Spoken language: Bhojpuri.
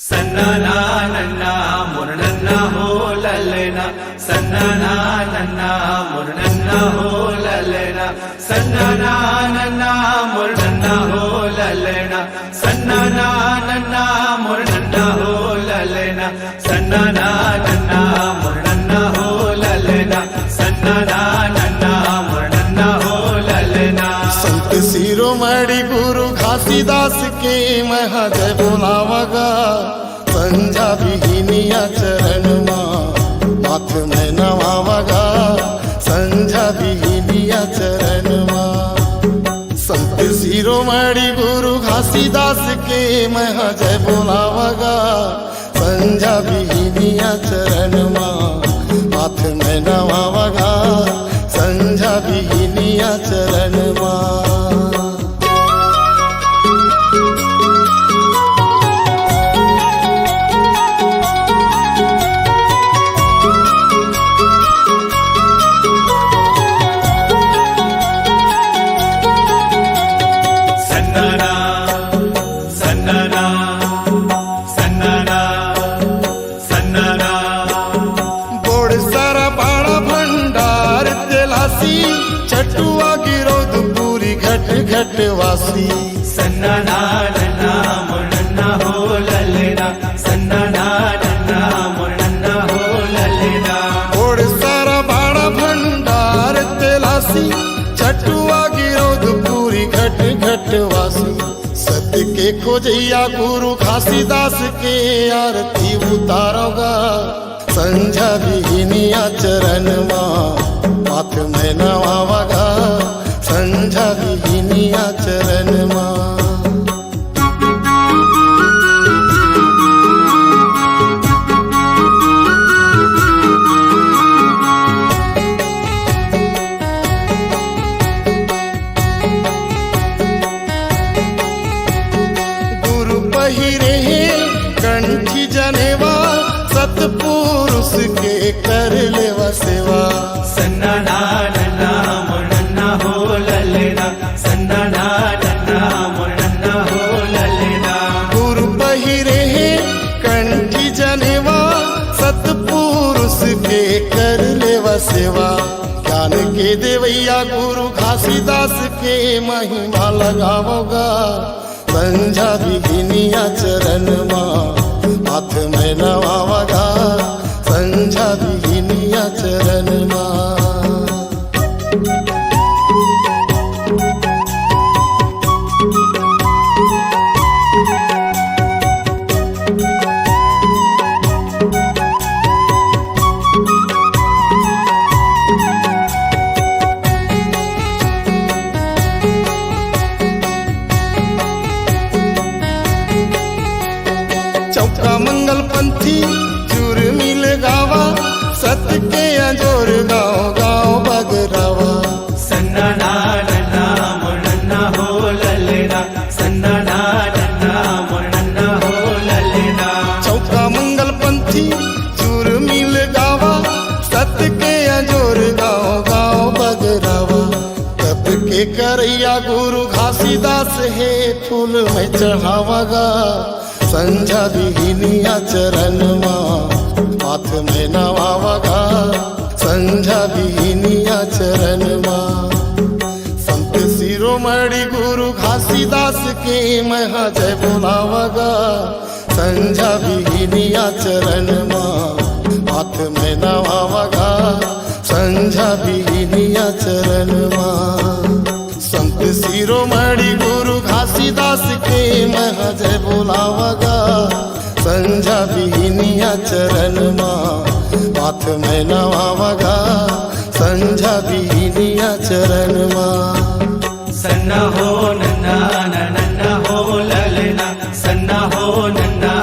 सन्ना नन्ना मुरनन्ना हो ललना सन्ना नन्ना मुरनन्ना हो ललना सन्ना नन्ना मुरनन्ना हो ललना सन्ना नन्ना मुरनन्ना हो ललना सन्ना नन्ना मुरनन्ना हो ललना सन्ना नन्ना मुरनन्ना हो ललना। संत शिरोमणि गुरु घासीदास के महाजय बोलावगा संझा विहीनिया चरण माथ में नवावगा संझा विहीनिया चरण संत शिरोमणि गुरु घासीदास के महाजय बोलावगा संझा विहीनिया चरण माथ में नवावगा संझा विहीनिया चरण छटुआ गिरोध पूरी घट घट वासी सन्ना नन्ना मुरनन्ना हो ललना सन्ना नन्ना मुरनन्ना हो ललना। ओड सारा बाड़ा भंडार तेलासी छटुआ गिरोध पूरी घट घट वासी सत्य के खोजैया गुरु घासीदास के आरती उतारोगा संझा विहीनिया चरण माथ में नवावगा संझा विहीनिया चरण गुरु पहिरे कंठी जनेवा सतपुरुष के कर लेवा सेवा सन्ना नन्ना मुरनन्ना हो ललना सन्ना नन्ना मुरनन्ना हो ललना। गुरु पहिरे कंठी जनेवा सतपुरुष के कर लेवा सेवा ज्ञान के देवैया गुरु घासीदास के महिमा लगावोगा संझा विहीनिया चरण माथ में नवावगा संझा विहीनिया चरण चौका मंगल पंथी चूर मिल गावा सत्य के अजोर गाँव गाँव बगरावा सन्ना नन्ना मुरनन्ना हो ललना सन्ना नन्ना मुरनन्ना हो ललना। चौका मंगल पंथी चूर मिल गावा सत्य के अजोर गाँव गाँव बगरावा तब के करैया गुरु घासीदास है फूल में चढ़ावगा संझा विहीनिया चरण माथ में नवावगा संझा विहीनिया चरण संत शिरोमणि गुरु घासीदास के महाजय बोलावगा संझा विहीनिया चरण माथ में नवावगा संझा विहीनिया चरण संत शिरोमणि गुरु घासीदास के महाजय बोलावगा संझा विहीनिया चरण माथ में नवावगा संझा विहीनिया चरण सन्ना हो नन्ना नन्ना हो ललना सन्ना हो नन्ना